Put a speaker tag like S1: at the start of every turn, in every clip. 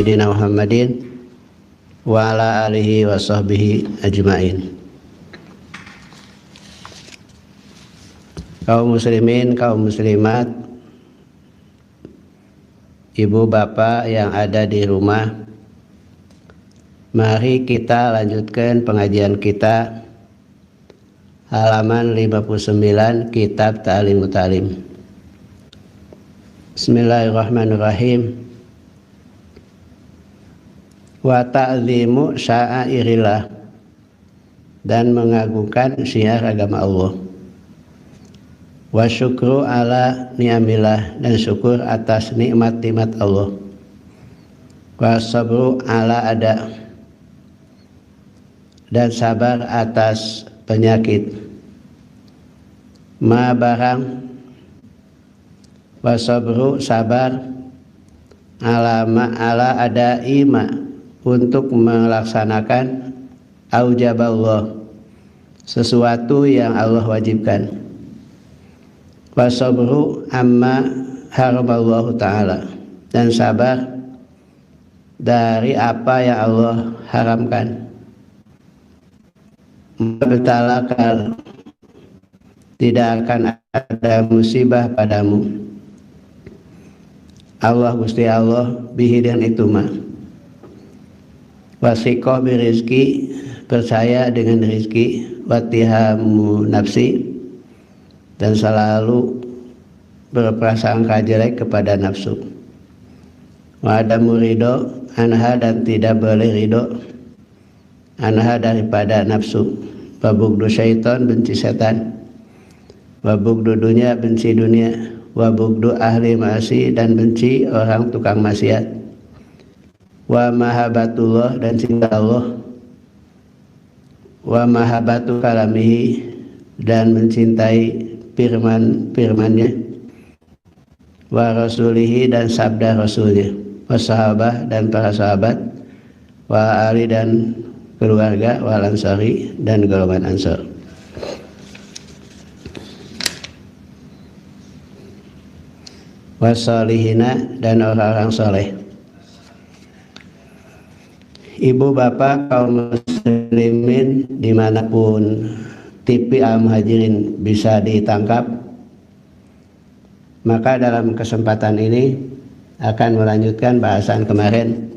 S1: Sayyidina Muhammadin wa ala alihi wa sahbihi ajma'in. Kaum muslimin, kaum muslimat, ibu bapak yang ada di rumah, mari kita lanjutkan pengajian kita halaman 59 kitab Ta'lim Mutalim. Bismillahirrahmanirrahim. Wa ta'zimu sya'airillah, dan mengagungkan syiar agama Allah. Wa syukru ala ni'amillah, dan syukur atas nikmat-nikmat Allah. Wa sabru ala ada, dan sabar atas penyakit. Ma barang, wa sabru sabar, ala ada ima, untuk melaksanakan aujaballah, sesuatu yang Allah wajibkan. Wa sabru amma haramallahu ta'ala, dan sabar dari apa yang Allah haramkan. Bertalakal, tidak akan ada musibah padamu, Allah Gusti Allah bihi, dan itu mah. Wasiqah birizki, percaya dengan rizki. Watihamu nafsi, dan selalu berprasangka jelek kepada nafsu. Wa adamu ridho anha, dan tidak boleh ridho anha daripada nafsu. Wa bugdu syaitan, benci setan. Wa bugdu dunya, benci dunia. Wa bugdu ahli ma'asi, dan benci orang tukang maksiat. Wa mahabbatullah, dan cinta Allah. Wa mahabbatu kalamihi, dan mencintai firman-firmannya. Wa rasulihi, dan sabda rasulnya. Wa sahabah, dan para sahabat. Wa ali, dan keluarga. Wa ansari, dan golongan ansar. Wa salihina, dan orang-orang soleh. Ibu bapak kaum muslimin dimanapun TV Al-Muhajirin bisa ditangkap, maka dalam kesempatan ini akan melanjutkan bahasan kemarin,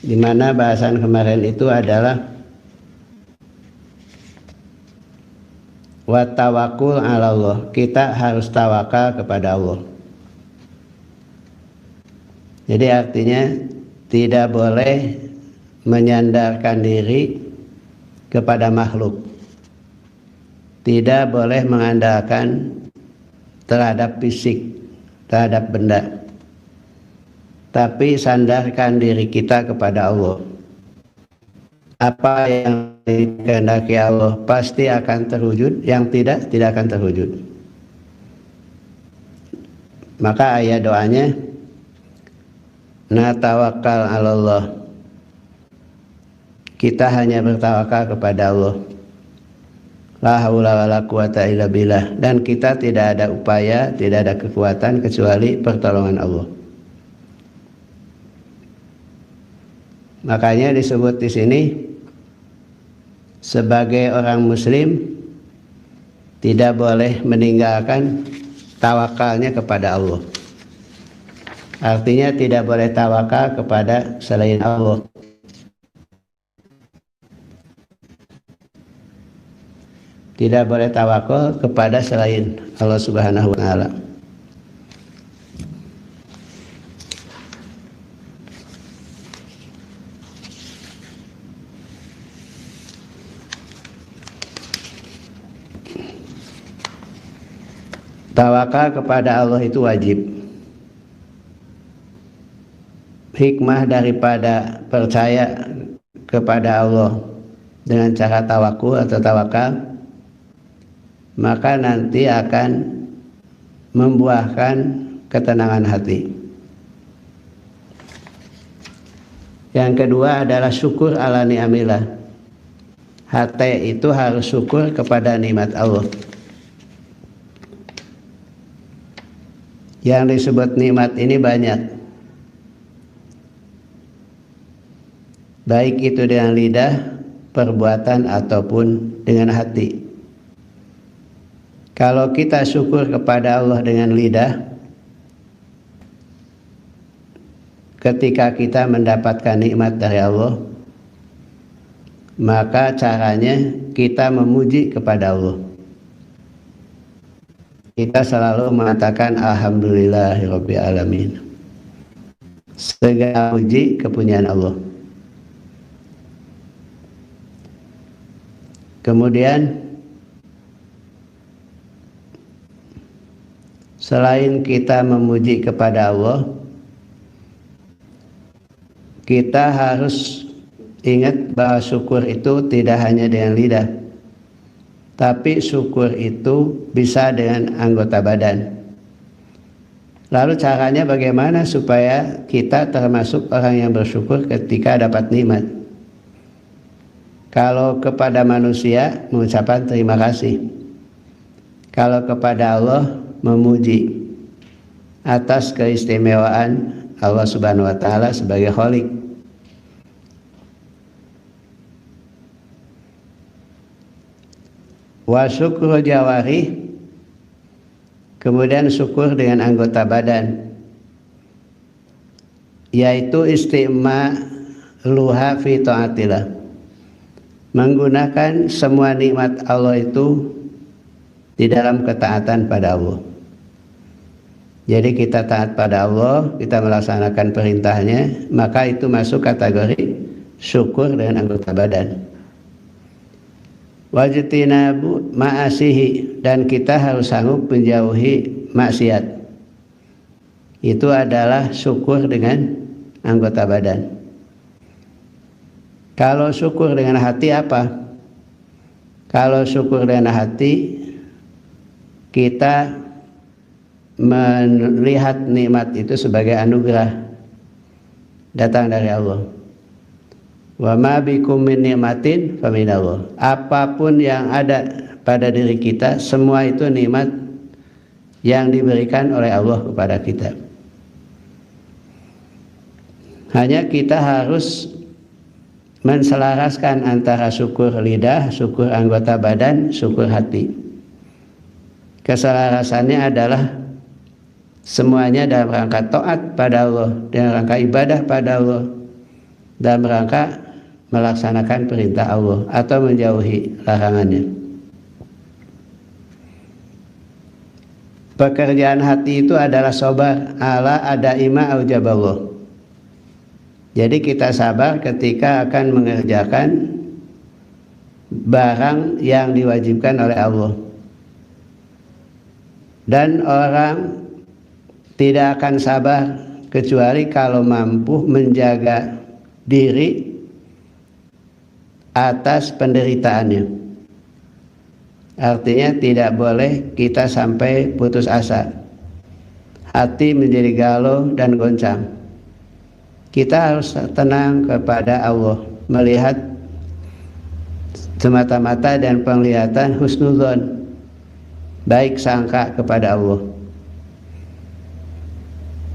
S1: di mana bahasan kemarin itu adalah wa tawakkul ala Allah, kita harus tawakal kepada Allah. Jadi artinya tidak boleh menyandarkan diri kepada makhluk, tidak boleh mengandalkan terhadap fisik, terhadap benda, tapi sandarkan diri kita kepada Allah. Apa yang dikehendaki Allah pasti akan terwujud, yang tidak akan terwujud. Maka ayat doanya, na tawakkal 'ala Allah, kita hanya bertawakal kepada Allah. La haula wala quwata illa billah, dan kita tidak ada upaya, tidak ada kekuatan kecuali pertolongan Allah. Makanya disebut di sini sebagai orang muslim tidak boleh meninggalkan tawakalnya kepada Allah. Artinya tidak boleh tawakal kepada selain Allah. Tidak boleh tawakal kepada selain Allah Subhanahu wa ta'ala. Tawakal kepada Allah itu wajib. Hikmah daripada percaya kepada Allah dengan cara tawakul atau tawakal, maka nanti akan membuahkan ketenangan hati. Yang kedua adalah syukur ala ni'amillah. Hati itu harus syukur kepada nikmat Allah. Yang disebut nikmat ini banyak. baik itu dengan lidah, perbuatan ataupun dengan hati. Kalau kita syukur kepada Allah dengan lidah, ketika kita mendapatkan nikmat dari Allah, maka caranya kita memuji kepada Allah. Kita selalu mengatakan alhamdulillahirabbil alamin. Segala puji kepunyaan Allah. Kemudian selain kita memuji kepada Allah, kita harus ingat bahwa syukur itu tidak hanya dengan lidah, tapi syukur itu bisa dengan anggota badan. Lalu caranya bagaimana supaya kita termasuk orang yang bersyukur ketika dapat nikmat? Kalau kepada manusia mengucapkan terima kasih. Kalau kepada Allah memuji atas keistimewaan Allah Subhanahu wa taala sebagai Khalik. Wa syukru jawari, kemudian syukur dengan anggota badan, yaitu luha fi taatillah, menggunakan semua nikmat Allah itu di dalam ketaatan pada Allah. Jadi kita taat pada Allah, kita melaksanakan perintahnya, maka itu masuk kategori syukur dengan anggota badan. Wajtinabu ma'asihi, dan kita harus sanggup menjauhi maksiat. Itu adalah syukur dengan anggota badan. Kalau syukur dengan hati apa? Kalau syukur dengan hati, kita melihat nikmat itu sebagai anugerah datang dari Allah. Wa ma bikum min nikmatin faminallah. Apapun yang ada pada diri kita, semua itu nikmat yang diberikan oleh Allah kepada kita. Hanya kita harus menselaraskan antara syukur lidah, syukur anggota badan, syukur hati. Keselarasannya adalah semuanya dalam rangka taat pada Allah, dalam rangka ibadah pada Allah, dalam rangka melaksanakan perintah Allah atau menjauhi larangannya. Pekerjaan hati itu adalah sabar ala adaima aujaballah. Jadi kita sabar ketika akan mengerjakan barang yang diwajibkan oleh Allah. Dan orang tidak akan sabar kecuali kalau mampu menjaga diri atas penderitaannya. Artinya tidak boleh kita sampai putus asa, hati menjadi galau dan goncang. Kita harus tenang kepada Allah, melihat semata-mata dan penglihatan husnudzon, baik sangka kepada Allah.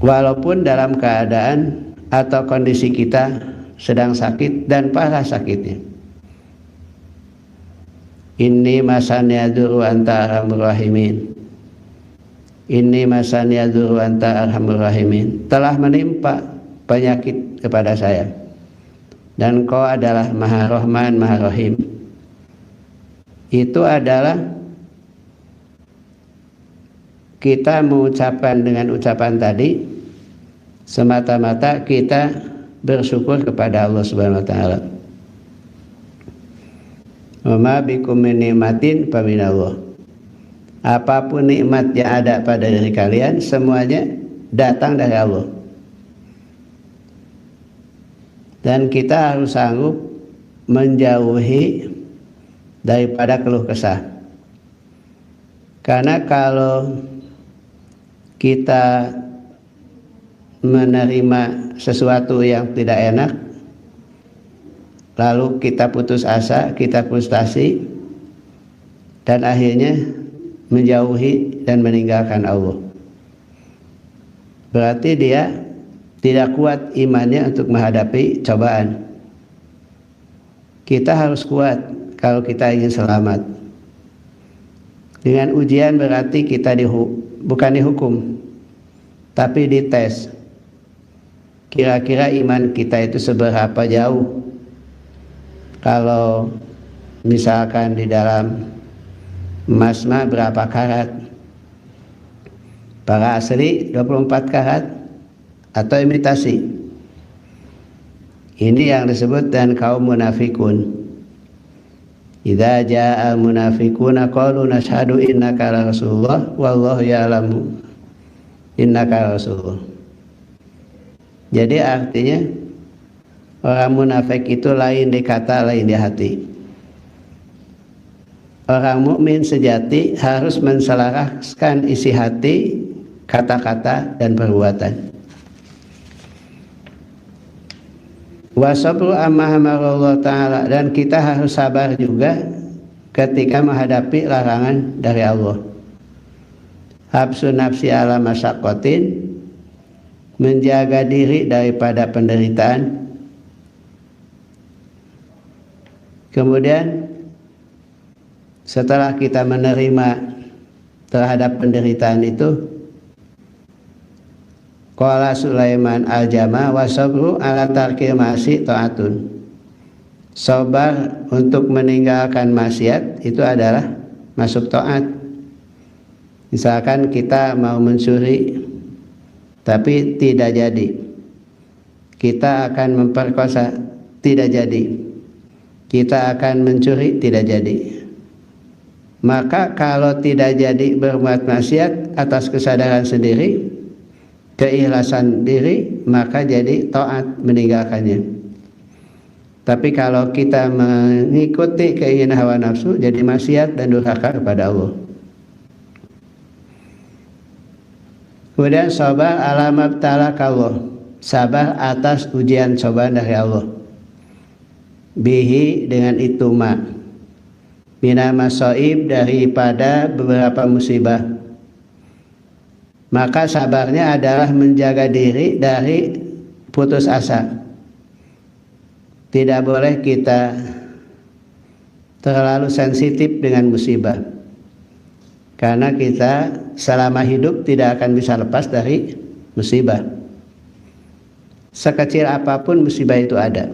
S1: Walaupun dalam keadaan atau kondisi kita sedang sakit dan parah sakitnya. Inni masani yadurru anta arhamur rahimin. Inni masani yadurru anta arhamur rahimin. Telah menimpa penyakit kepada saya, dan Kau adalah Maha Rahman, Maha Rahim. Itu adalah kita mengucapkan dengan ucapan tadi semata-mata kita bersyukur kepada Allah Subhanahu wa taala. Wa ma bikum min nikmatin faminallah. Apapun nikmat yang ada pada diri kalian, semuanya datang dari Allah. Dan kita harus sanggup menjauhi daripada keluh kesah. Karena kalau kita menerima sesuatu yang tidak enak, lalu kita putus asa, kita frustasi, dan akhirnya menjauhi dan meninggalkan Allah. Berarti dia tidak kuat imannya untuk menghadapi cobaan. Kita harus kuat kalau kita ingin selamat. Dengan ujian berarti kita bukan dihukum, tapi dites. Kira-kira iman kita itu seberapa jauh. Kalau misalkan di dalam emas mah berapa karat? Para asli 24 karat atau imitasi. Ini yang disebut dan kaum munafikun. Idza jaa munafiquna qalu nashhadu innaka rasulullah wallahu ya'lamu innaka rasulullah. Jadi artinya orang munafik itu lain di kata, lain di hati. Orang mukmin sejati harus menselaraskan isi hati, kata-kata dan perbuatan. Wasabru amma amarallahu ta'ala, dan kita harus sabar juga ketika menghadapi larangan dari Allah. Habsun nafsi ala masyaqqatin, menjaga diri daripada penderitaan. Kemudian setelah kita menerima terhadap penderitaan itu, qala Sulaiman al-jama wa sabru ala tarkil ma'asi ta'atun. Sabar untuk meninggalkan maksiat itu adalah masuk taat. Misalkan kita mau mencuri tapi tidak jadi, kita akan memperkosa, tidak jadi, kita akan mencuri, tidak jadi. Maka kalau tidak jadi berbuat maksiat atas kesadaran sendiri, keikhlasan diri, maka jadi taat meninggalkannya. Tapi kalau kita mengikuti keinginan hawa nafsu, jadi maksiat dan durhaka kepada Allah. Kemudian sabar ala mabtalakallah, sabar atas ujian cobaan dari Allah. Bihi, dengan itu ma, mina masaib, daripada beberapa musibah. Maka sabarnya adalah menjaga diri dari putus asa. Tidak boleh kita terlalu sensitif dengan musibah, karena kita selama hidup tidak akan bisa lepas dari musibah. Sekecil apapun musibah itu ada.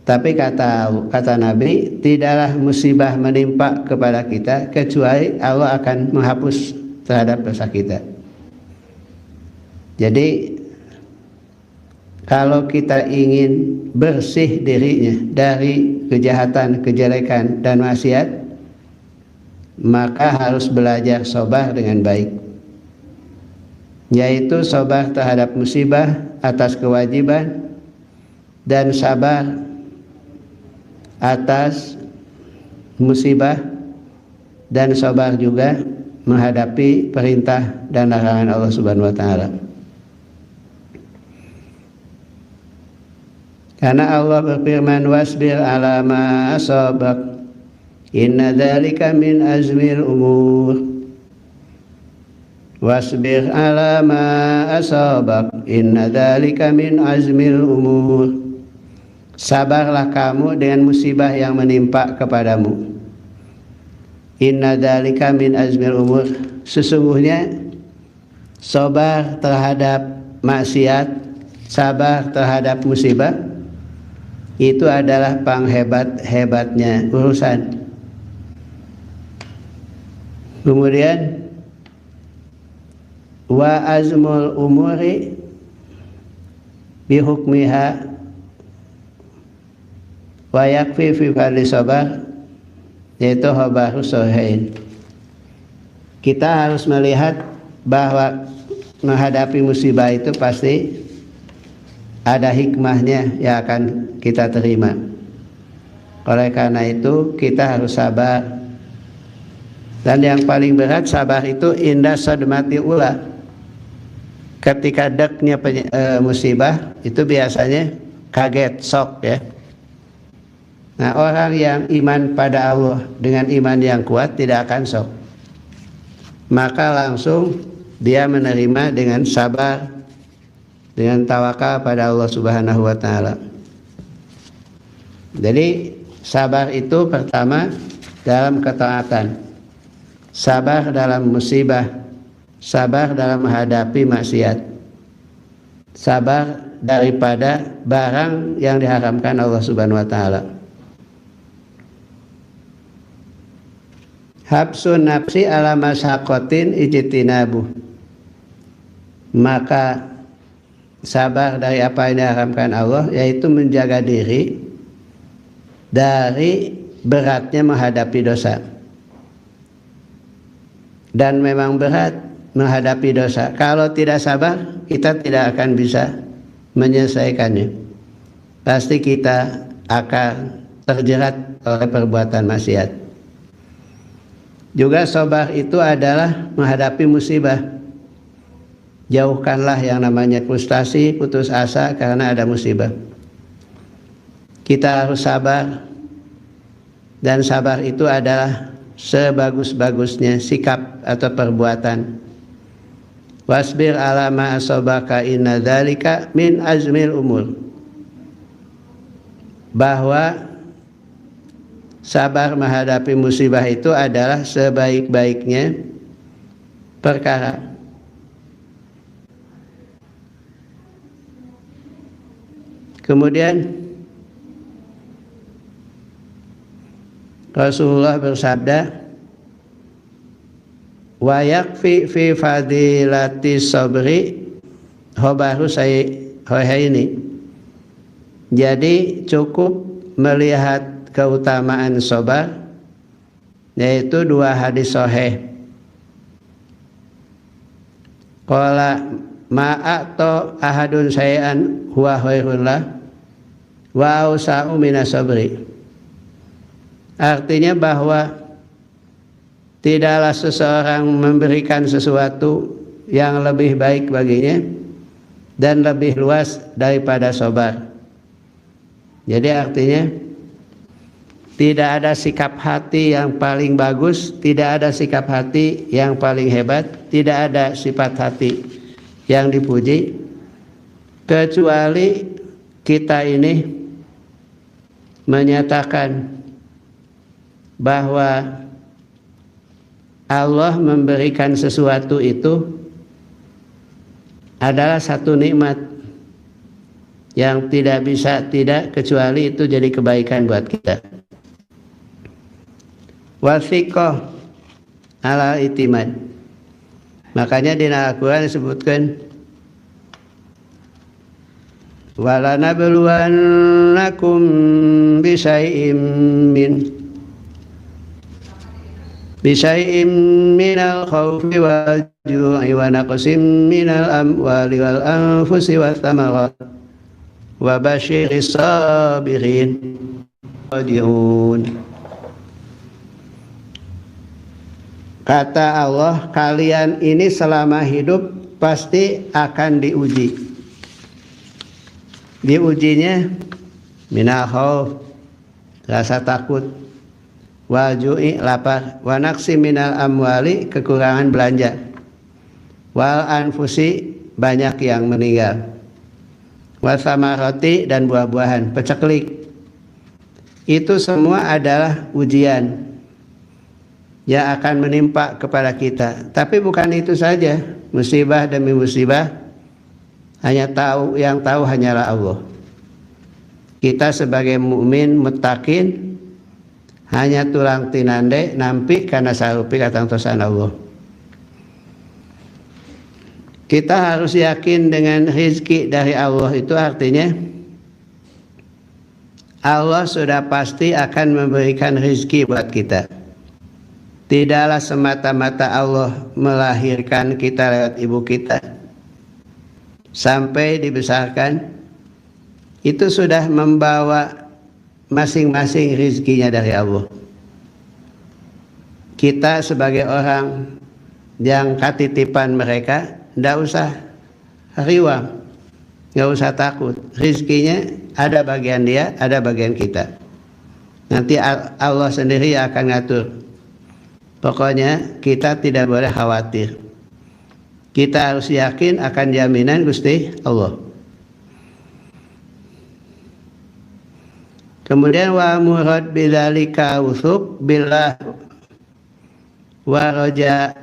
S1: Tapi kata Nabi, tidaklah musibah menimpa kepada kita kecuali Allah akan menghapus terhadap dosa kita. Jadi kalau kita ingin bersih dirinya dari kejahatan, kejelekan dan maksiat, maka harus belajar sabar dengan baik, yaitu sabar terhadap musibah atas kewajiban, dan sabar atas musibah, dan sabar juga menghadapi perintah dan larangan Allah Subhanahu wa taala. Karena Allah berfirman, wasbir ala ma asabak inna dzalika min azmil umur. Wasbir ala ma asabak inna dzalika min azmil umur. Sabarlah kamu dengan musibah yang menimpa kepadamu. Inna dzalika min azmil umur. Sesungguhnya sabar terhadap maksiat, sabar terhadap musibah, itu adalah panghebat-hebatnya urusan. Kemudian wa azmul umuri bihukmiha wa yakfi fi fadli sabar, yaitu khabarus sahihain. Kita harus melihat bahwa menghadapi musibah itu pasti ada hikmahnya yang akan kita terima. Oleh karena itu kita harus sabar. Dan yang paling berat sabar itu indah sadmati ula. Ketika deknya musibah itu biasanya kaget, shock ya. Nah, orang yang iman pada Allah dengan iman yang kuat tidak akan shock. Maka langsung dia menerima dengan sabar, dengan tawakal pada Allah Subhanahu wa taala. Jadi sabar itu pertama dalam ketaatan, sabar dalam musibah, sabar dalam menghadapi maksiat, sabar daripada barang yang diharamkan Allah Subhanahu wa taala. Habsun nafsi ala masyaqqatin ijtinabu. Maka sabar dari apa yang diharamkan Allah, yaitu menjaga diri dari beratnya menghadapi dosa. Dan memang berat menghadapi dosa. Kalau tidak sabar, kita tidak akan bisa menyelesaikannya. Pasti kita akan terjerat oleh perbuatan maksiat. Juga sabar itu adalah menghadapi musibah. Jauhkanlah yang namanya frustasi, putus asa karena ada musibah. Kita harus sabar, dan sabar itu adalah sebagus-bagusnya sikap atau perbuatan. Wasbir ala ma asabaka inna dzalika min azmil umur. Bahwa sabar menghadapi musibah itu adalah sebaik-baiknya perkara. Kemudian Rasulullah bersabda, wa yakfi fi fadilati sabri hobaru ini. Jadi cukup melihat keutamaan sabar, yaitu dua hadis sahih. Qala ma'ato ahadun syai'an huwa khairun lah wa ausa'u minas sabri. Artinya bahwa tidaklah seseorang memberikan sesuatu yang lebih baik baginya dan lebih luas daripada sabar. Jadi artinya tidak ada sikap hati yang paling bagus, tidak ada sikap hati yang paling hebat, tidak ada sifat hati yang dipuji, kecuali kita ini menyatakan bahwa Allah memberikan sesuatu itu adalah satu nikmat yang tidak bisa tidak kecuali itu jadi kebaikan buat kita. Wasiqah ala itimad. Makanya di Al-Quran disebutkan walanabluwannakum bisyai'im minal khawfi wal ju'i wa naqsim minal amwali wal anfusi wath thamarat wa basyiris sabirin radiun. Kata Allah, kalian ini selama hidup pasti akan diuji. Diujinya minal khauf, rasa takut, wal ju'i, lapar, wa naqsi minal amwali, kekurangan belanja, wal anfusi, banyak yang meninggal, wa thamarati, dan buah-buahan, peceklik. Itu semua adalah ujian yang akan menimpa kepada kita. Tapi bukan itu saja, musibah demi musibah yang tahu hanyalah Allah. Kita sebagai mukmin muttaqin hanya tulang tinande nampi karena sarupi katang tosan Allah. Kita harus yakin dengan rezeki dari Allah, itu artinya Allah sudah pasti akan memberikan rezeki buat kita. Tidaklah semata-mata Allah melahirkan kita lewat ibu kita sampai dibesarkan, itu sudah membawa masing-masing rezekinya dari Allah. Kita sebagai orang yang katitipan mereka, tidak usah riwang, nggak usah takut. Rezekinya ada bagian dia, ada bagian kita. Nanti Allah sendiri akan ngatur. Pokoknya kita tidak boleh khawatir. Kita harus yakin akan jaminan Gusti Allah. Kemudian wa murad bidzalika usuk billah wa raja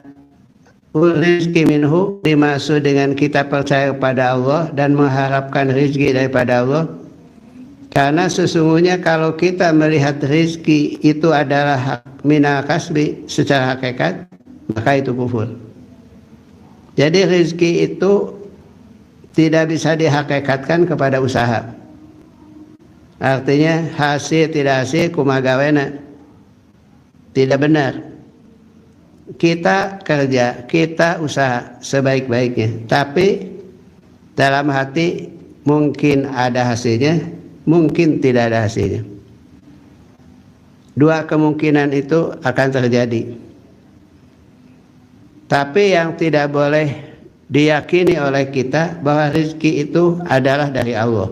S1: rizki minhu, dimaksud dengan kita percaya kepada Allah dan mengharapkan rizki daripada Allah. Karena sesungguhnya kalau kita melihat rizki itu adalah hak minal kasbi secara hakikat, maka itu kufur. Jadi rizki itu tidak bisa dihakikatkan kepada usaha. Artinya hasil tidak hasil kumagawena, tidak benar. Kita kerja, kita usaha sebaik-baiknya, tapi dalam hati mungkin ada hasilnya, mungkin tidak ada hasilnya. Dua kemungkinan itu akan terjadi. Tapi yang tidak boleh diyakini oleh kita bahwa rezeki itu adalah dari Allah.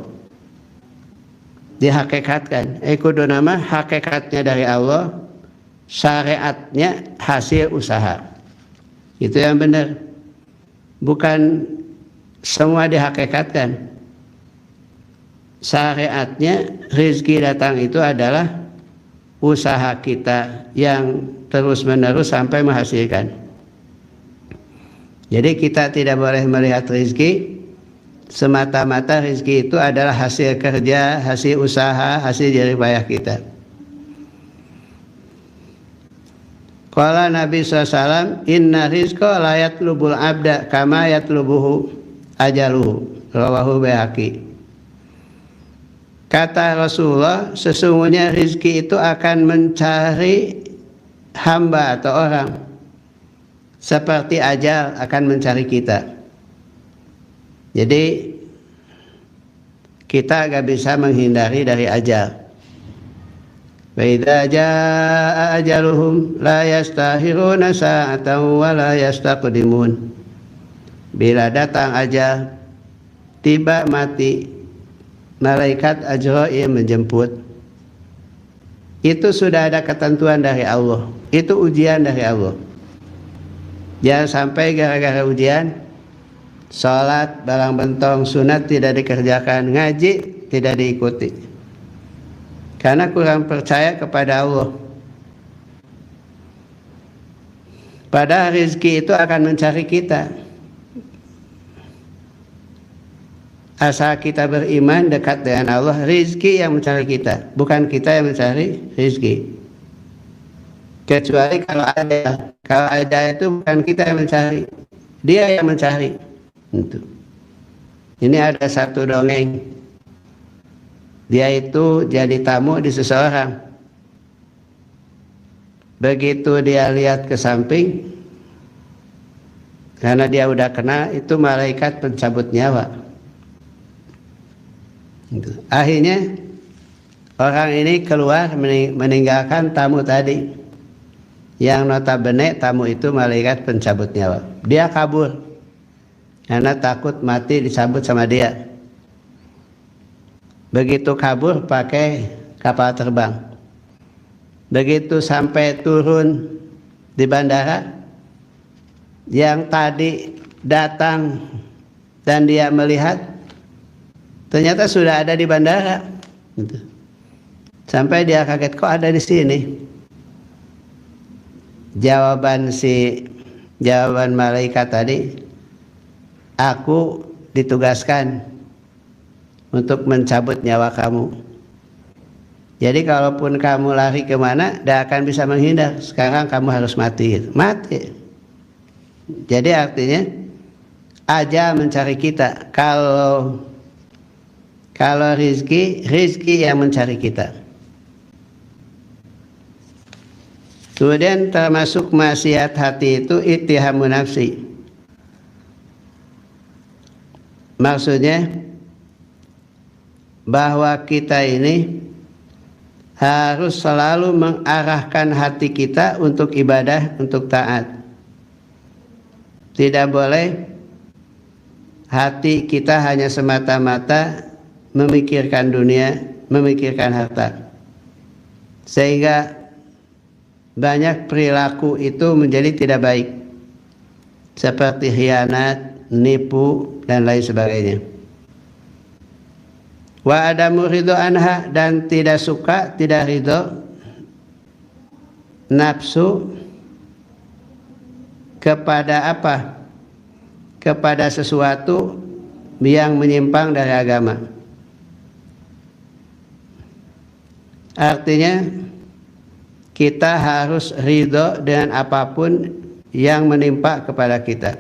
S1: Dihakikatkan, kudu nama hakikatnya dari Allah, syariatnya hasil usaha. Itu yang benar. Bukan semua dihakikatkan. Syariatnya rezeki datang itu adalah usaha kita yang terus-menerus sampai menghasilkan. Jadi kita tidak boleh melihat rezeki semata-mata rezeki itu adalah hasil kerja, hasil usaha, hasil jerih payah kita. Qala Nabi SAW, inna rizqa la yatlubul abda kama yatlubuhu ajaluhu, rawahu Baihaqi. Kata Rasulullah, sesungguhnya rizki itu akan mencari hamba atau orang seperti ajal akan mencari kita. Jadi kita gak bisa menghindari dari ajal. Wa idza jaa ajaluhum la yastahiruna sa'atan wa la yastaqdimun. Bila datang ajal, tiba mati, malaikat Ajrail menjemput. Itu sudah ada ketentuan dari Allah. Itu ujian dari Allah. Jangan sampai gara-gara ujian sholat, barang bentong, sunat tidak dikerjakan, ngaji tidak diikuti. Karena kurang percaya kepada Allah. Padahal rezeki itu akan mencari kita. Asal kita beriman dekat dengan Allah, rezeki yang mencari kita, bukan kita yang mencari rezeki. Kecuali kalau ada itu bukan kita yang mencari, dia yang mencari. Ini ada satu dongeng. Dia itu jadi tamu di seseorang. Begitu dia lihat ke samping, karena dia udah kenal, itu malaikat pencabut nyawa. Akhirnya orang ini keluar meninggalkan tamu tadi. Yang notabene tamu itu malaikat pencabut nyawa. Dia kabur karena takut mati disambut sama dia. Begitu kabur pakai kapal terbang. Begitu sampai turun di bandara, yang tadi datang dan dia melihat ternyata sudah ada di bandara. Sampai dia kaget, kok ada di sini? Jawaban malaikat tadi, aku ditugaskan untuk mencabut nyawa kamu. Jadi kalaupun kamu lari kemana, tidak akan bisa menghindar. Sekarang kamu harus mati. Mati. Jadi artinya ajal mencari kita. Kalau rizki yang mencari kita. Kemudian termasuk maksiat hati itu ittihamun nafsi. Maksudnya bahwa kita ini harus selalu mengarahkan hati kita untuk ibadah, untuk taat. Tidak boleh hati kita hanya semata-mata memikirkan dunia, memikirkan harta. Sehingga banyak perilaku itu menjadi tidak baik, seperti khianat, nipu, dan lain sebagainya. Wa adamu ridho anha, dan tidak suka, tidak ridho nafsu kepada apa? Kepada sesuatu yang menyimpang dari agama. Artinya kita harus ridho dengan apapun yang menimpa kepada kita,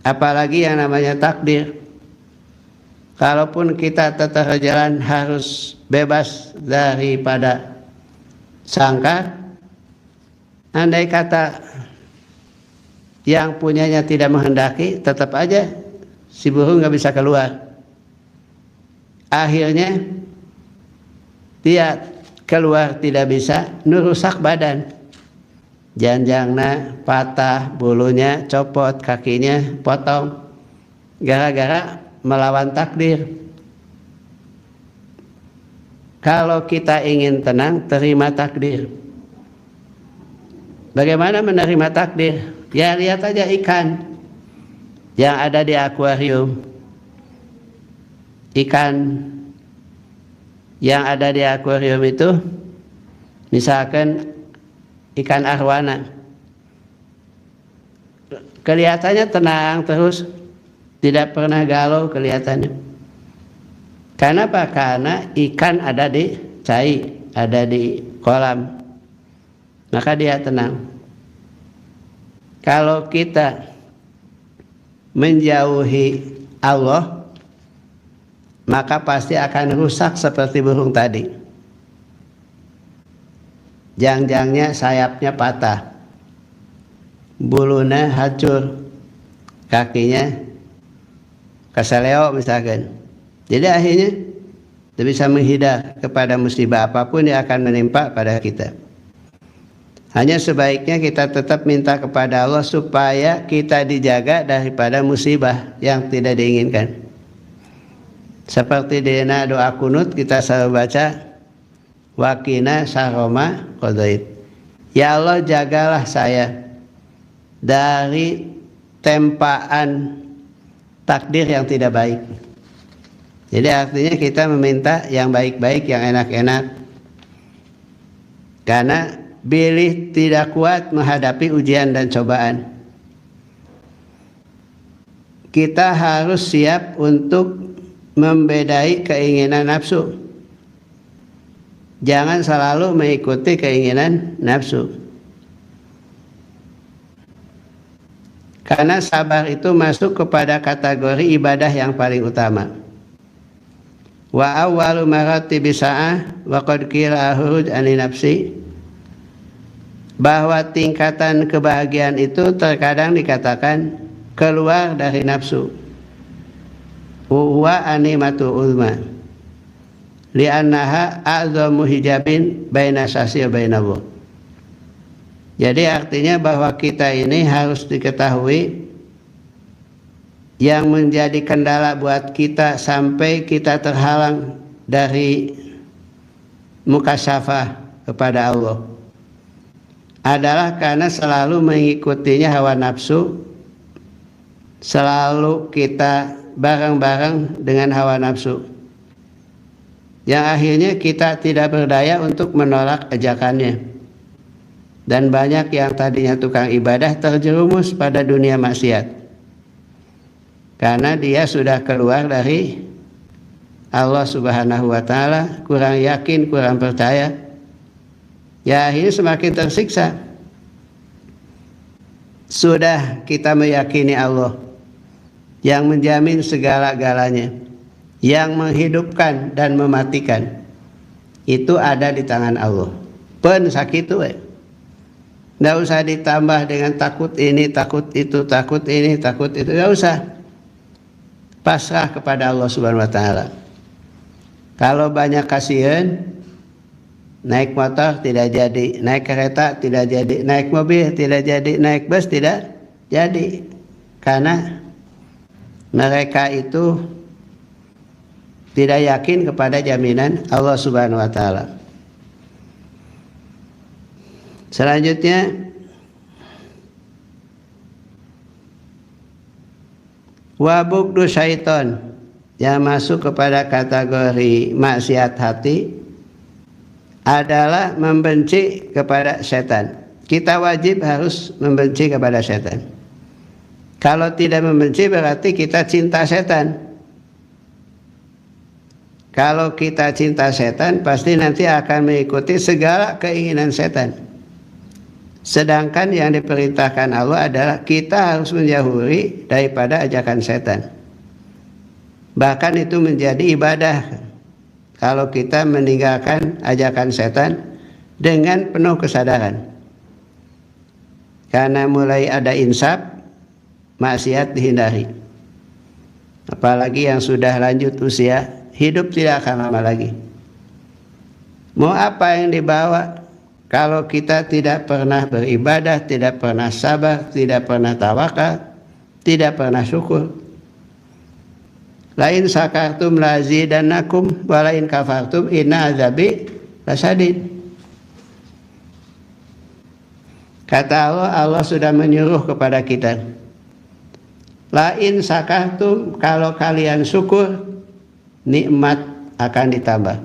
S1: apalagi yang namanya takdir. Kalaupun kita tetap berjalan harus bebas daripada sangkar, andai kata yang punyanya tidak menghendaki, tetap aja si burung nggak bisa keluar. Akhirnya dia keluar tidak bisa, nurusak badan. Janjangna patah, bulunya copot, kakinya potong, gara-gara melawan takdir. Kalau kita ingin tenang, terima takdir. Bagaimana menerima takdir? Ya lihat aja ikan yang ada di akuarium. Ikan yang ada di akuarium itu misalkan ikan arwana, kelihatannya tenang terus, tidak pernah galau kelihatannya. Karena apa? Karena ikan ada di cai, ada di kolam, maka dia tenang. Kalau kita menjauhi Allah, maka pasti akan rusak seperti burung tadi. Jangjangnya, sayapnya patah, bulunya hancur, kakinya keseleo misalkan. Jadi akhirnya tidak bisa menghindar kepada musibah apapun yang akan menimpa pada kita. Hanya sebaiknya kita tetap minta kepada Allah supaya kita dijaga daripada musibah yang tidak diinginkan. Seperti di doa kunut kita selalu baca, Wakina saroma qadait. Ya Allah, jagalah saya dari tempaan takdir yang tidak baik. Jadi artinya kita meminta yang baik-baik, yang enak-enak. Karena bilih tidak kuat menghadapi ujian dan cobaan. Kita harus siap untuk membedai keinginan nafsu. Jangan selalu mengikuti keinginan nafsu. Karena sabar itu masuk kepada kategori ibadah yang paling utama. Wa awwalu maratibi sa'ah wa qad qila huruj ani nafsi. Bahwa tingkatan kebahagiaan itu terkadang dikatakan keluar dari nafsu. Wa animatu uzma. Li'annaha a'zamu hijabin baina sasi wa baina Allah. Jadi artinya bahwa kita ini harus diketahui yang menjadi kendala buat kita sampai kita terhalang dari mukasyafah kepada Allah adalah karena selalu mengikutinya hawa nafsu, selalu kita bareng-bareng dengan hawa nafsu, yang akhirnya kita tidak berdaya untuk menolak ajakannya. Dan banyak yang tadinya tukang ibadah terjerumus pada dunia maksiat karena dia sudah keluar dari Allah Subhanahu wa ta'ala, kurang yakin, kurang percaya, ya akhirnya semakin tersiksa. Sudah kita meyakini Allah yang menjamin segala-galanya, yang menghidupkan dan mematikan, itu ada di tangan Allah. Pun sakitu nggak usah ditambah dengan takut ini, takut itu, takut ini, takut itu, nggak usah. Pasrah kepada Allah Subhanahu wa ta'ala. Kalau banyak kasihan, naik motor tidak jadi, naik kereta tidak jadi, naik mobil tidak jadi, naik bus tidak jadi, karena mereka itu tidak yakin kepada jaminan Allah Subhanahu wa ta'ala. Selanjutnya, wa bugdu syaiton yang masuk kepada kategori maksiat hati adalah membenci kepada setan. Kita wajib harus membenci kepada setan. Kalau tidak membenci berarti kita cinta setan. Kalau kita cinta setan pasti nanti akan mengikuti segala keinginan setan. Sedangkan yang diperintahkan Allah adalah kita harus menjauhi daripada ajakan setan. Bahkan itu menjadi ibadah kalau kita meninggalkan ajakan setan dengan penuh kesadaran. Karena mulai ada insaf, maksiat dihindari. Apalagi yang sudah lanjut usia, hidup tidak akan lama lagi. Mau apa yang dibawa kalau kita tidak pernah beribadah, tidak pernah sabar, tidak pernah tawakal, tidak pernah syukur. Lain sakartum lazidannakum walain kafartum inna azabi lasadid. Kata Allah, Allah sudah menyuruh kepada kita. Lain sakartum, kalau kalian syukur, nikmat akan ditambah.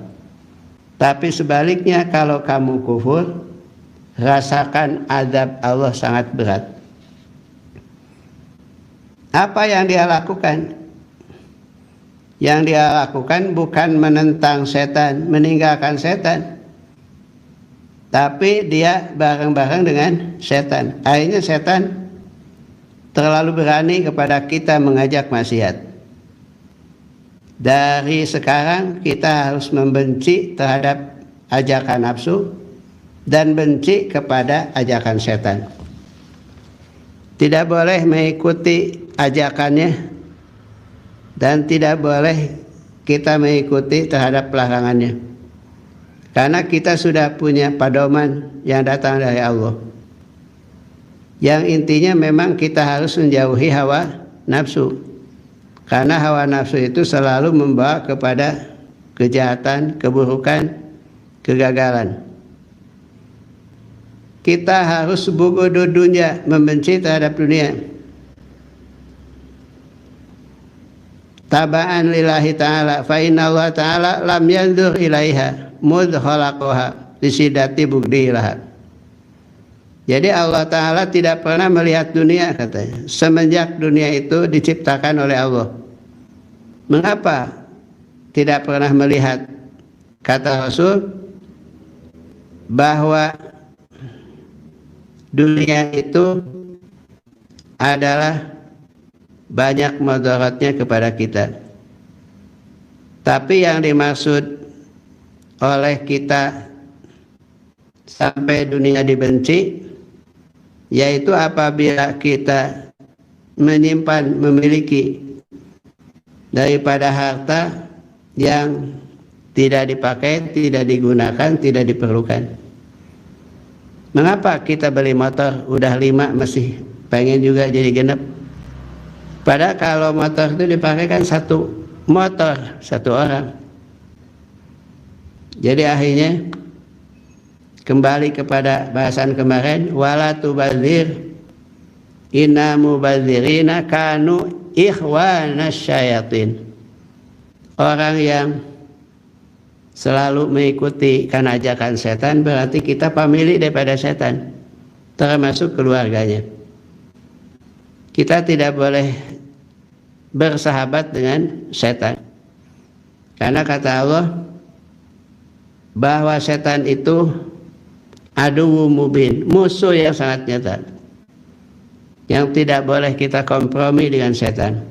S1: Tapi sebaliknya kalau kamu kufur, rasakan azab Allah sangat berat. Apa yang dia lakukan? Yang dia lakukan bukan menentang setan, meninggalkan setan, tapi dia bareng-bareng dengan setan. Akhirnya setan terlalu berani kepada kita mengajak maksiat. Dari sekarang kita harus membenci terhadap ajakan nafsu dan benci kepada ajakan setan. Tidak boleh mengikuti ajakannya dan tidak boleh kita mengikuti terhadap larangannya. Karena kita sudah punya pedoman yang datang dari Allah. Yang intinya memang kita harus menjauhi hawa nafsu. Karena hawa nafsu itu selalu membawa kepada kejahatan, keburukan, kegagalan. Kita harus bughudud dunya, membenci terhadap dunia. Taba'an lillahi ta'ala fa inna Allah ta'ala lam yanzur ilaiha mudh khalaqaha lisidati bugdilaha. Jadi Allah Ta'ala tidak pernah melihat dunia, katanya, semenjak dunia itu diciptakan oleh Allah. Mengapa tidak pernah melihat? Kata Rasul bahwa dunia itu adalah banyak mudaratnya kepada kita. Tapi yang dimaksud oleh kita sampai dunia dibenci, yaitu apabila kita menyimpan, memiliki daripada harta yang tidak dipakai, tidak digunakan, tidak diperlukan. Mengapa kita beli motor udah 5 masih pengen juga jadi genep? Padahal kalau motor itu dipakai kan satu motor, satu orang. Jadi akhirnya kembali kepada bahasan kemarin, wala tubadzir inna mubadzirina kanu ikhwanas syayatin. Orang yang selalu mengikuti karena ajakan setan berarti kita pemilik daripada setan, termasuk keluarganya. Kita tidak boleh bersahabat dengan setan. Karena kata Allah bahwa setan itu aduwwu mubin, musuh yang sangat nyata, yang tidak boleh kita kompromi dengan setan.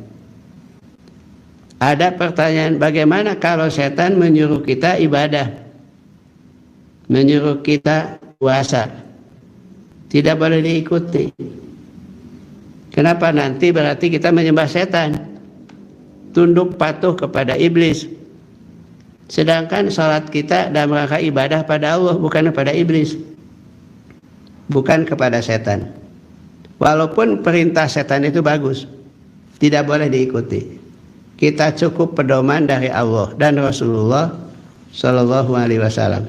S1: Ada pertanyaan, bagaimana kalau setan menyuruh kita ibadah, menyuruh kita puasa? Tidak boleh diikuti. Kenapa? Nanti berarti kita menyembah setan, tunduk patuh kepada iblis. Sedangkan salat kita dalam rangka ibadah pada Allah, bukan kepada iblis, bukan kepada setan. Walaupun perintah setan itu bagus, tidak boleh diikuti. Kita cukup pedoman dari Allah dan Rasulullah Sallallahu Alaihi Wasallam.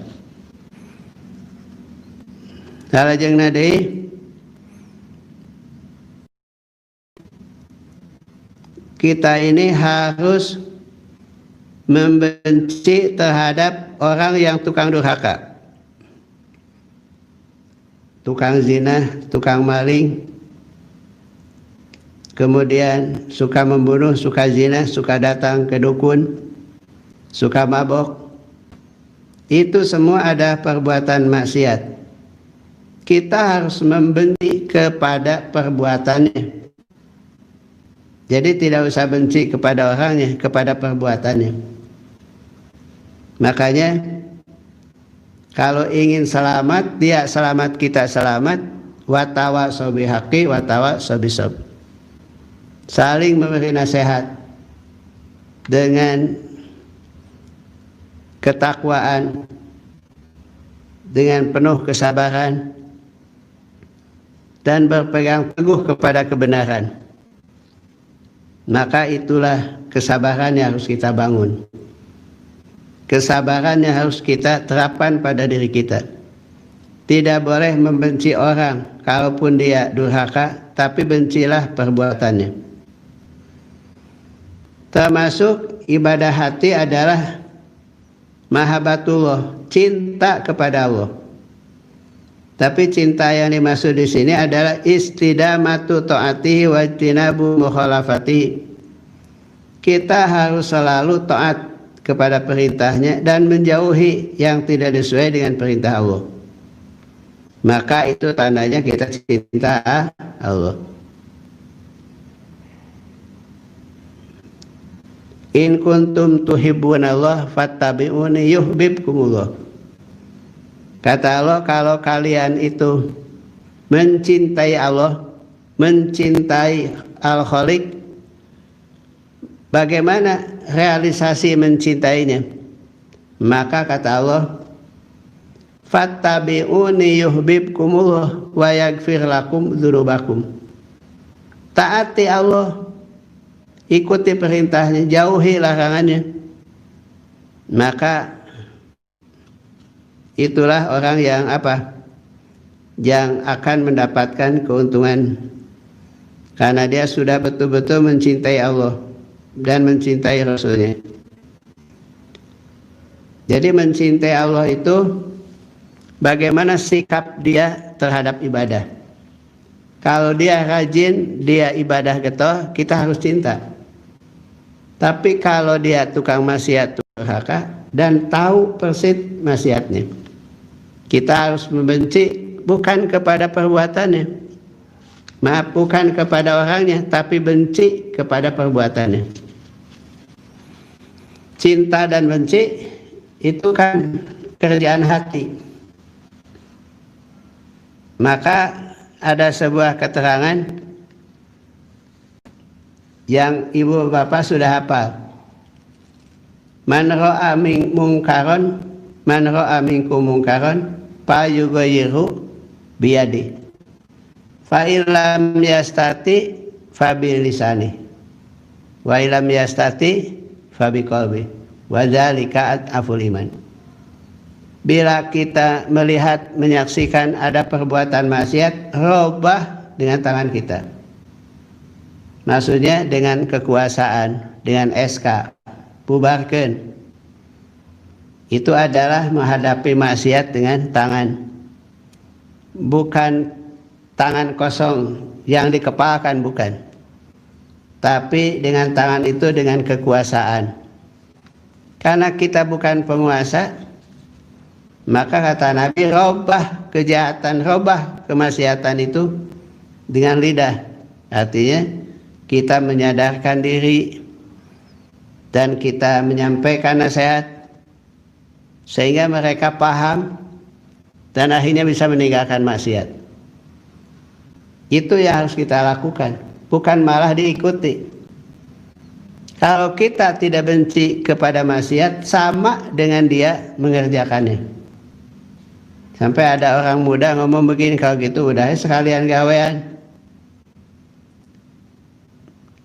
S1: Salajeng deui kita ini harus membenci terhadap orang yang tukang durhaka, tukang zina, tukang maling, kemudian suka membunuh, suka zina, suka datang ke dukun, suka mabok. Itu semua ada perbuatan maksiat. Kita harus membenci kepada perbuatannya. Jadi tidak usah benci kepada orangnya, kepada perbuatannya. Makanya kalau ingin selamat, dia selamat, kita selamat. Watawasaw bihaqi, watawasaw bisabr. Saling memberi nasihat dengan ketakwaan, dengan penuh kesabaran, dan berpegang teguh kepada kebenaran. Maka itulah kesabaran yang harus kita bangun. Kesabaran yang harus kita terapkan pada diri kita. Tidak boleh membenci orang, kalaupun dia durhaka, tapi bencilah perbuatannya. Termasuk ibadah hati adalah mahabbatullah, cinta kepada Allah. Tapi cinta yang dimaksud di sini adalah istidamatu taatihi wa ijtinabu mukhalafatihi. Kita harus selalu taat kepada perintahnya dan menjauhi yang tidak sesuai dengan perintah Allah. Maka itu tandanya kita cinta Allah. In kuntum tuhibbunallah fattabi'uni yuhibbukumullah. Kata Allah, kalau kalian itu mencintai Allah, mencintai Al-Khaliq, bagaimana realisasi mencintainya? Maka kata Allah, fattabi'uni yuhibbukumullah wa yaghfir lakum dzunubakum. Taati Allah, ikuti perintahnya, jauhi larangannya. Maka itulah orang yang apa? Yang akan mendapatkan keuntungan, karena dia sudah betul-betul mencintai Allah dan mencintai Rasulnya. Jadi mencintai Allah itu bagaimana sikap dia terhadap ibadah. Kalau dia rajin, dia ibadah getah, kita harus cinta. Tapi kalau dia tukang maksiat, durhaka, dan tahu persis maksiatnya, kita harus membenci bukan kepada perbuatannya, maaf, bukan kepada orangnya, tapi benci kepada perbuatannya. Cinta dan benci itu kan kerjaan hati. Maka ada sebuah keterangan yang ibu bapak sudah hafal. Man ra'a mungkaron, man ra'a minkum mungkaron, fa yughayyiru biyadi. Fa illam yastati fa bilisani. Wa illam yastati fa biqalbi. Wa dzalika aful iman. Bila kita melihat, menyaksikan ada perbuatan maksiat, robah dengan tangan kita. Maksudnya dengan kekuasaan, dengan SK, bubarkan. Itu adalah menghadapi maksiat dengan tangan. Bukan tangan kosong yang dikepalkan, bukan. Tapi dengan tangan itu dengan kekuasaan. Karena kita bukan penguasa, maka kata Nabi, robah kejahatan, robah kemaksiatan itu dengan lidah. Artinya kita menyadarkan diri dan kita menyampaikan nasihat sehingga mereka paham dan akhirnya bisa meninggalkan maksiat. Itu yang harus kita lakukan, bukan malah diikuti. Kalau kita tidak benci kepada maksiat, sama dengan dia mengerjakannya. Sampai ada orang muda ngomong begini, kalau gitu udah sekalian gawean.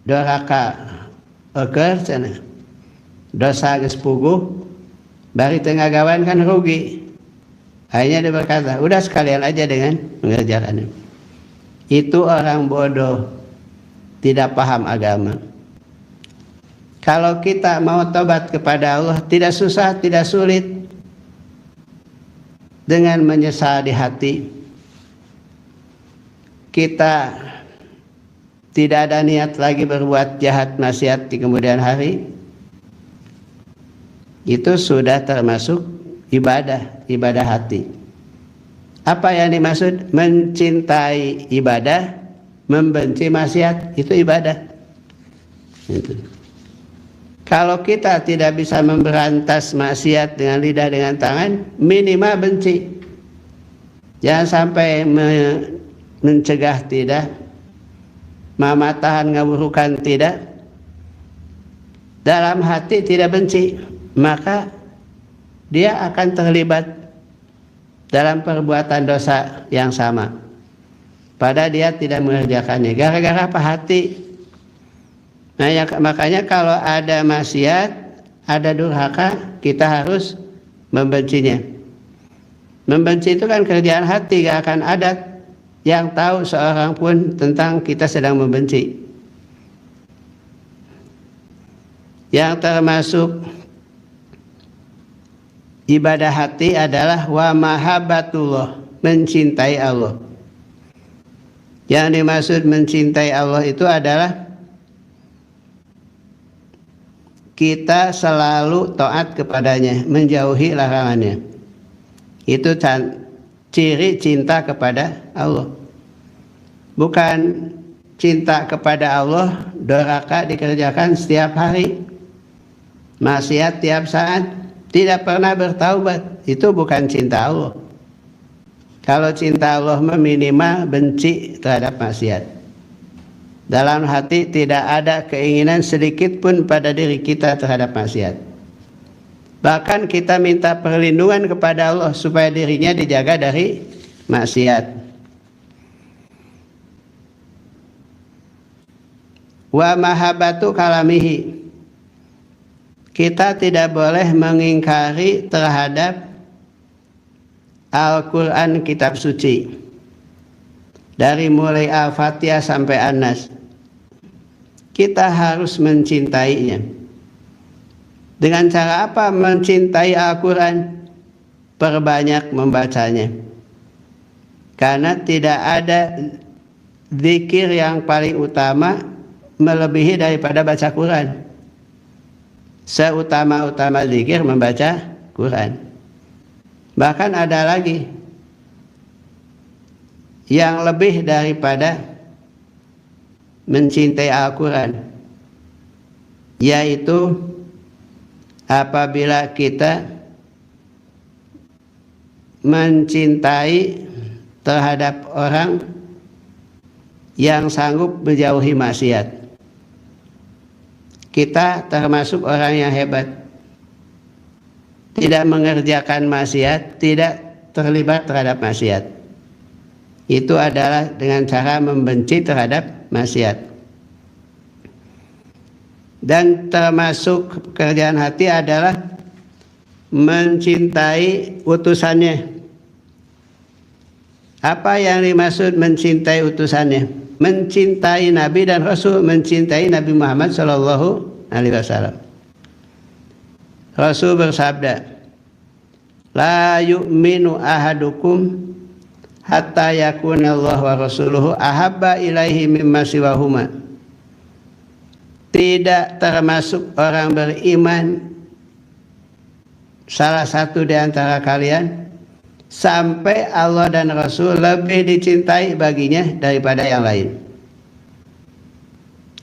S1: Doraka oker sana. Dosa geus puguh, bari tengah gawean kan rugi. Akhirnya dia berkata, udah sekalian aja dengan mengerjakannya. Itu orang bodoh, tidak paham agama. Kalau kita mau tobat kepada Allah, tidak susah, tidak sulit. Dengan menyesal di hati, kita tidak ada niat lagi berbuat jahat maksiat di kemudian hari, itu sudah termasuk ibadah hati. Apa yang dimaksud? Mencintai ibadah, membenci maksiat, itu ibadah. Itu. Kalau kita tidak bisa memberantas maksiat dengan lidah, dengan tangan, minimal benci. Jangan sampai mencegah tidak, mematahan ngaburukan tidak, dalam hati tidak benci, maka dia akan terlibat dalam perbuatan dosa yang sama. Padahal dia tidak mengerjakannya. Gara-gara apa? Hati. Nah, makanya kalau ada maksiat, ada durhaka, kita harus membencinya. Membenci itu kan kerjaan hati, gak akan ada yang tahu seorang pun tentang kita sedang membenci. Yang termasuk ibadah hati adalah wa mahabbatullah, mencintai Allah. Yang dimaksud mencintai Allah itu adalah kita selalu taat kepadanya, menjauhi larangannya. Itu ciri cinta kepada Allah. Bukan cinta kepada Allah, durhaka dikerjakan setiap hari, maksiat tiap saat, tidak pernah bertaubat. Itu bukan cinta Allah. Kalau cinta Allah minimal benci terhadap maksiat. Dalam hati tidak ada keinginan sedikit pun pada diri kita terhadap maksiat. Bahkan kita minta perlindungan kepada Allah supaya dirinya dijaga dari maksiat. Wa mahabbatu kalamihi, kita tidak boleh mengingkari terhadap Al-Quran, kitab suci, dari mulai Al-Fatihah sampai An-Nas. Kita harus mencintainya. Dengan cara apa mencintai Al-Quran? Perbanyak membacanya. Karena tidak ada zikir yang paling utama melebihi daripada baca Quran. Seutama-utama zikir membaca Quran. Bahkan ada lagi yang lebih daripada mencintai Al-Quran, yaitu apabila kita mencintai terhadap orang yang sanggup menjauhi maksiat. Kita termasuk orang yang hebat, tidak mengerjakan maksiat, tidak terlibat terhadap maksiat. Itu adalah dengan cara membenci terhadap maksiat. Dan termasuk pekerjaan hati adalah mencintai utusannya. Apa yang dimaksud mencintai utusannya? Mencintai Nabi dan Rasul, mencintai Nabi Muhammad SAW. Rasul bersabda, la yu'minu ahadukum hatta yakuna Allah wa rasuluhu ahabba ilaihi mimma siwahuma. Tidak termasuk orang beriman salah satu di antara kalian sampai Allah dan Rasul lebih dicintai baginya daripada yang lain.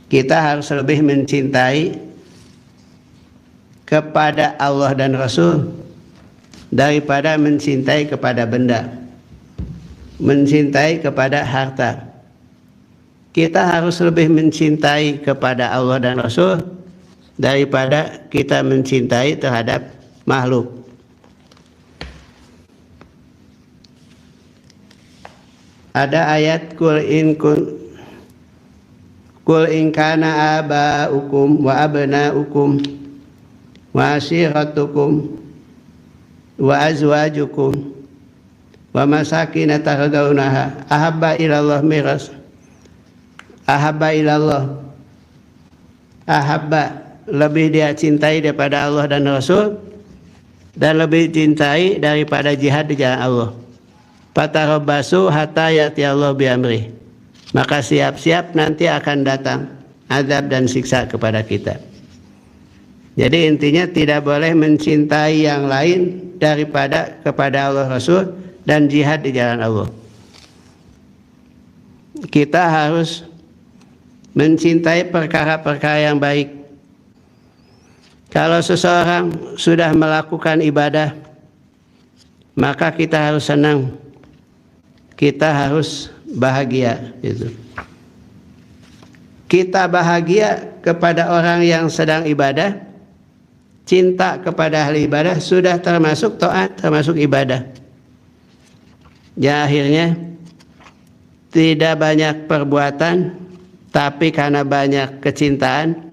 S1: Kita harus lebih mencintai kepada Allah dan Rasul daripada mencintai kepada benda, mencintai kepada harta. Kita harus lebih mencintai kepada Allah dan Rasul daripada kita mencintai terhadap makhluk. Ada ayat kul in kana aba'ukum wa abna'ukum wa ashiratukum wa azwajukum wa masakin tardawnaha ahabba ilallah miras. Ahabba ilallah, ahabba lebih dia cintai daripada Allah dan Rasul, dan lebih cintai daripada jihad di jalan Allah. Fatarabbasu hatta ya'ti Allah bi amri. Maka siap-siap nanti akan datang azab dan siksa kepada kita. Jadi intinya tidak boleh mencintai yang lain daripada kepada Allah Rasul dan jihad di jalan Allah. Kita harus mencintai perkara-perkara yang baik. Kalau seseorang sudah melakukan ibadah, maka kita harus senang, kita harus bahagia. Gitu. Kita bahagia kepada orang yang sedang ibadah, cinta kepada ahli ibadah, sudah termasuk taat, termasuk ibadah. Ya, akhirnya tidak banyak perbuatan, tapi karena banyak kecintaan,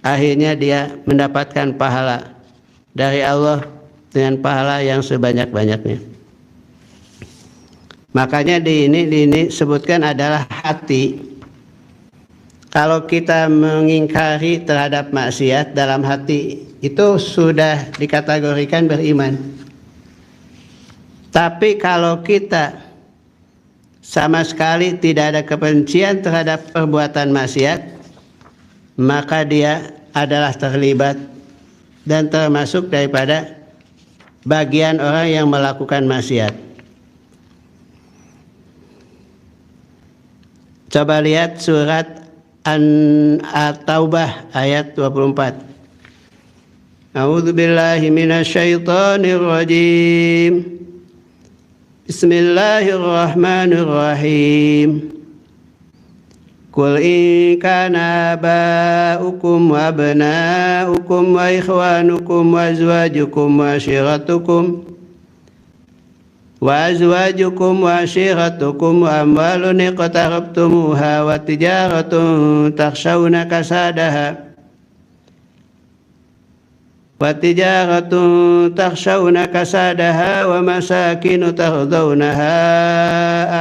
S1: akhirnya dia mendapatkan pahala dari Allah dengan pahala yang sebanyak-banyaknya. Makanya di ini sebutkan adalah hati. Kalau kita mengingkari terhadap maksiat dalam hati, itu sudah dikategorikan beriman. Tapi kalau kita sama sekali tidak ada kebencian terhadap perbuatan maksiat, maka dia adalah terlibat dan termasuk daripada bagian orang yang melakukan maksiat. Coba lihat surat At-Taubah ayat 24. A'udzu billahi minasyaitonir rajim. Bismillahirrahmanirrahim. Qul in kana aba'ukum wa abna'ukum wa ikhwanukum wa azwajukum wa ashiratukum wa amwalun iqtarabtumuha wa tijaratun takhshawna kasadaha wa masakinu tardawnaha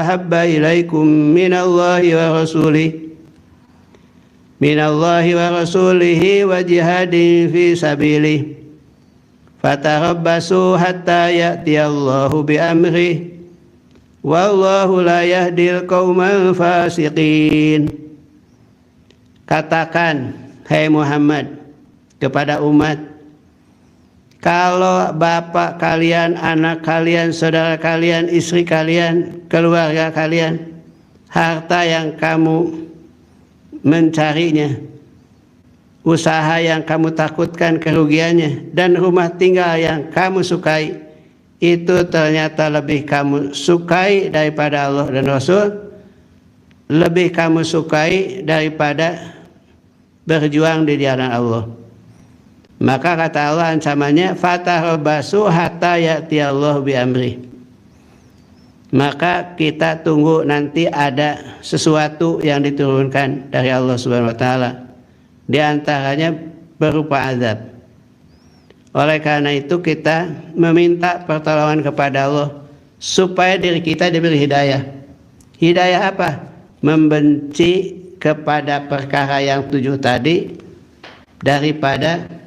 S1: ahabba ilaikum minallahi wa rasulihi wa jihadin fi sabilihi fatarabbasu hatta ya'tiyallahu bi amrihi wallahu la yahdil qaumal fasiqin. Katakan, hai Muhammad, kepada umat, kalau bapak kalian, anak kalian, saudara kalian, istri kalian, keluarga kalian, harta yang kamu mencarinya, usaha yang kamu takutkan kerugiannya, dan rumah tinggal yang kamu sukai, itu ternyata lebih kamu sukai daripada Allah dan Rasul, lebih kamu sukai daripada berjuang di jalan Allah. Maka kata Allah ancamannya, fatarabbasu hatta ya'tiyallahu bi amri. Maka kita tunggu nanti ada sesuatu yang diturunkan dari Allah Subhanahu wa taala. Di antaranya berupa azab. Oleh karena itu kita meminta pertolongan kepada Allah supaya diri kita diberi hidayah. Hidayah apa? Membenci kepada perkara yang 7 tadi daripada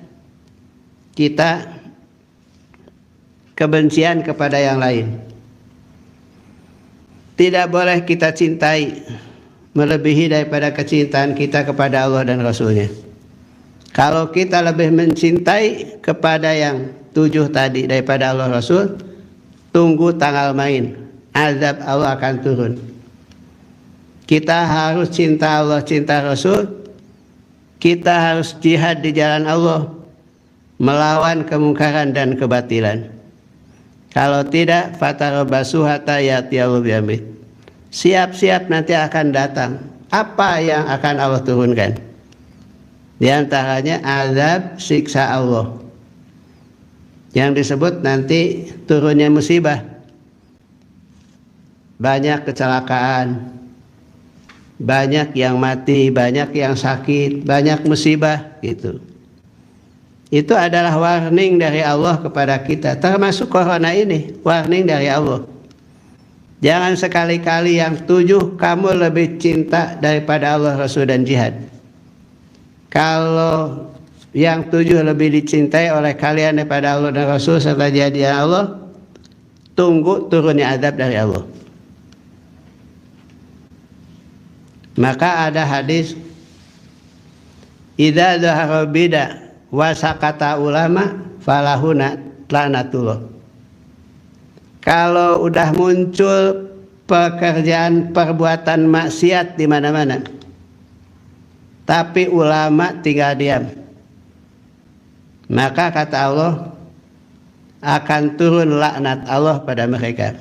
S1: kita kebencian kepada yang lain. Tidak boleh kita cintai melebihi daripada kecintaan kita kepada Allah dan Rasulnya. Kalau kita lebih mencintai kepada yang 7 tadi daripada Allah Rasul, tunggu tanggal main, azab Allah akan turun. Kita harus cinta Allah, cinta Rasul. Kita harus jihad di jalan Allah, melawan kemungkaran dan kebatilan. Kalau tidak, fatarabbasu hatta ya'tiyallahu bi amri. Siap-siap nanti akan datang. Apa yang akan Allah turunkan? Di antaranya azab, siksa Allah. Yang disebut nanti turunnya musibah. Banyak kecelakaan, banyak yang mati, banyak yang sakit, banyak musibah gitu. Itu adalah warning dari Allah kepada kita. Termasuk corona ini, warning dari Allah. Jangan sekali-kali yang 7 kamu lebih cinta daripada Allah, Rasul dan jihad. Kalau yang 7 lebih dicintai oleh kalian daripada Allah dan Rasul serta jadian Allah, tunggu turunnya azab dari Allah. Maka ada hadis, idza dhahara bida wa sakata ulama falahuna lanatullah. Kalau udah muncul pekerjaan perbuatan maksiat di mana-mana, tapi ulama tinggal diam, maka kata Allah akan turun laknat Allah pada mereka.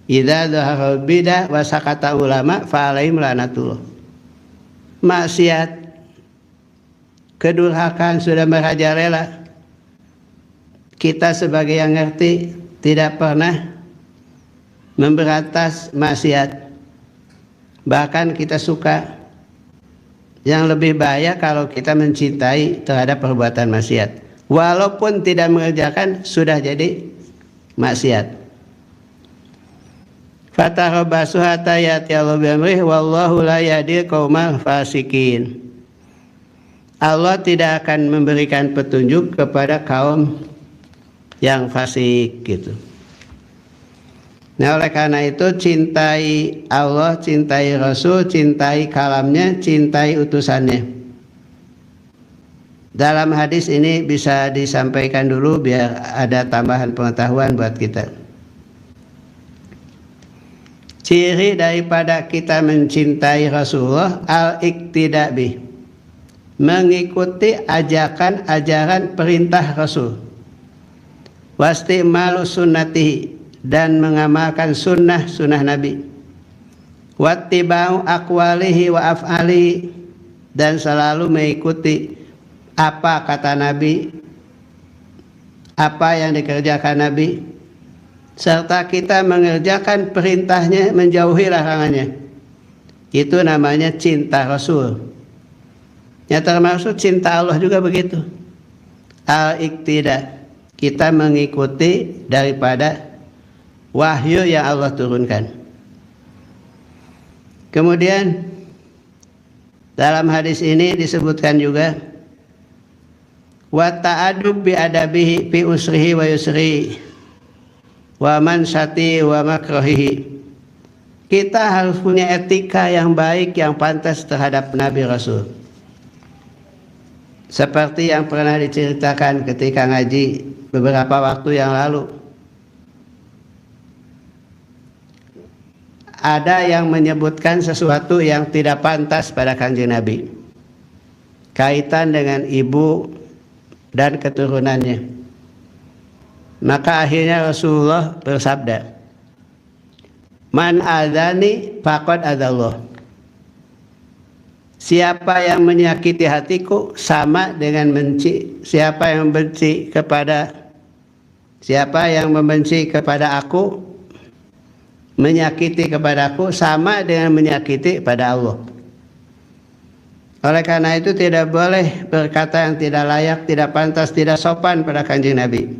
S1: Idza dhahara bida wa sakata ulama fa alaihim lanatullah. Maksiat, kedurhakaan sudah merajalela. Kita sebagai yang ngerti tidak pernah memberantas maksiat. Bahkan kita suka. Yang lebih bahaya kalau kita mencintai terhadap perbuatan maksiat. Walaupun tidak mengerjakan sudah jadi maksiat. Fatarabbasu hatta ya'ti Allahu bi amrih wallahu la yahdil qaumal fasikin. Allah tidak akan memberikan petunjuk kepada kaum yang fasik gitu. Nah, oleh karena itu cintai Allah, cintai Rasul, cintai kalamnya, cintai utusannya. Dalam hadis ini bisa disampaikan dulu biar ada tambahan pengetahuan buat kita. Ciri daripada kita mencintai Rasulullah al-iqtida bih, mengikuti ajakan perintah Rasul, wastimalu sunnatihi, dan mengamalkan sunnah Nabi, wattiba'u aqwalihi wa af'alihi, dan selalu mengikuti apa kata Nabi, apa yang dikerjakan Nabi, serta kita mengerjakan perintahnya, menjauhi larangannya. Itu namanya cinta Rasul. Ya, termasuk cinta Allah juga begitu. Al-iqtida, kita mengikuti daripada wahyu yang Allah turunkan. Kemudian dalam hadis ini disebutkan juga wa ta'adub bi adabihi fi usrihi wa yusrihi wa mansati wa makruhihi. Kita harus punya etika yang baik, yang pantas terhadap Nabi Rasul. Seperti yang pernah diceritakan ketika ngaji beberapa waktu yang lalu. Ada yang menyebutkan sesuatu yang tidak pantas pada Kanjeng Nabi, kaitan dengan ibu dan keturunannya. Maka akhirnya Rasulullah bersabda, man adani faqad adallah. Siapa yang menyakiti hatiku sama dengan benci. Siapa yang membenci kepada aku, menyakiti kepadaku sama dengan menyakiti pada Allah. Oleh karena itu tidak boleh berkata yang tidak layak, tidak pantas, tidak sopan pada Kanjeng Nabi.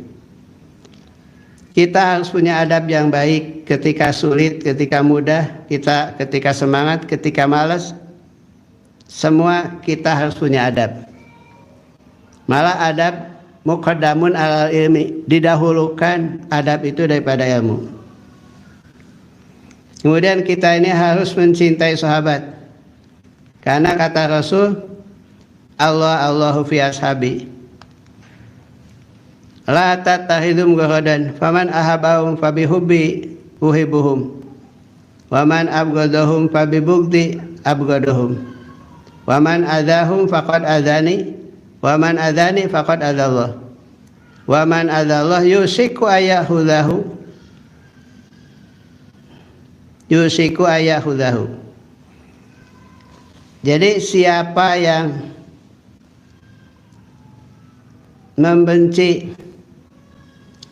S1: Kita harus punya adab yang baik ketika sulit, ketika mudah, kita ketika semangat, ketika malas. Semua kita harus punya adab. Malah adab muqaddamun alal ilmi, didahulukan adab itu daripada ilmu. Kemudian kita ini harus mencintai sahabat. Karena kata Rasul, Allahu fi ashabi. La tattakhidhum gharadan, faman ahabbahum fabihubbi uhibbuhum, waman abghadahum fabibughdhi abghadahum, waman adahum faqad adani, waman adani faqad adallah, waman adallah yusiku ayahudahu, yusiku ayahudahu. Jadi siapa yang membenci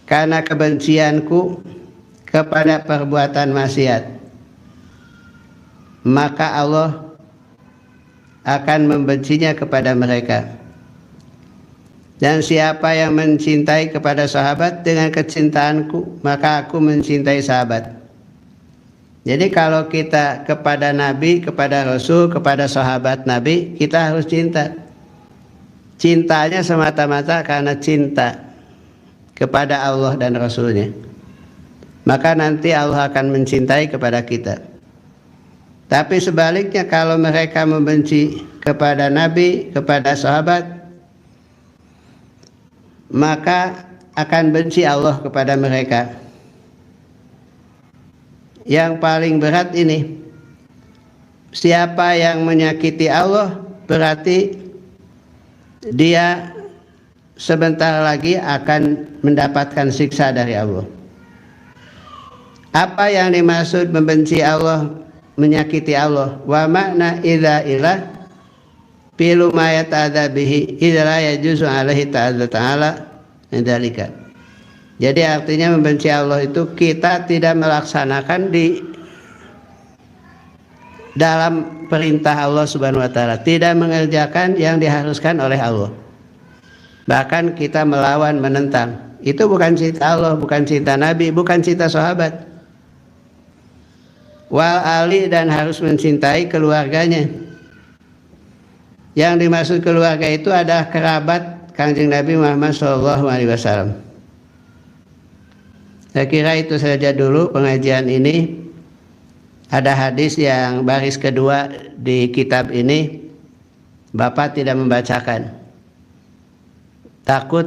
S1: karena kebencianku kepada perbuatan maksiat, maka Allah akan membencinya kepada mereka. Dan siapa yang mencintai kepada sahabat dengan kecintaanku, maka aku mencintai sahabat. Jadi kalau kita kepada Nabi, kepada Rasul, kepada sahabat Nabi, kita harus cinta. cintanya semata-mata karena cinta kepada Allah dan Rasulnya, maka nanti Allah akan mencintai kepada kita. Tapi sebaliknya, kalau mereka membenci kepada Nabi, kepada sahabat, maka akan benci Allah kepada mereka. Yang paling berat ini, siapa yang menyakiti Allah berarti dia sebentar lagi akan mendapatkan siksa dari Allah. Apa yang dimaksud membenci Allah, menyakiti Allah? Wa makna idza ilah fi'lu ma yata'adza bihi idza la yajuzu alaihi ta'ala dzalika. Jadi artinya membenci Allah itu kita tidak melaksanakan di dalam perintah Allah Subhanahu wa taala, tidak mengerjakan yang diharuskan oleh Allah. Bahkan kita melawan, menentang. Itu bukan cinta Allah, bukan cinta Nabi, bukan cinta sahabat. Wal ali, dan harus mencintai keluarganya. Yang dimaksud keluarga itu adalah kerabat Kanjeng Nabi Muhammad SAW. Saya kira itu saja dulu pengajian ini. Ada hadis yang baris kedua di kitab ini, Bapak tidak membacakan. Takut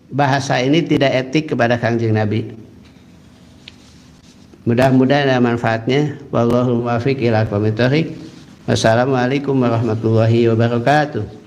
S1: bahasa ini tidak etik kepada Kanjeng Nabi. Mudah-mudahan ada manfaatnya. Wallahu muwaffiq ila aqwamit thoriq. Wassalamualaikum warahmatullahi wabarakatuh.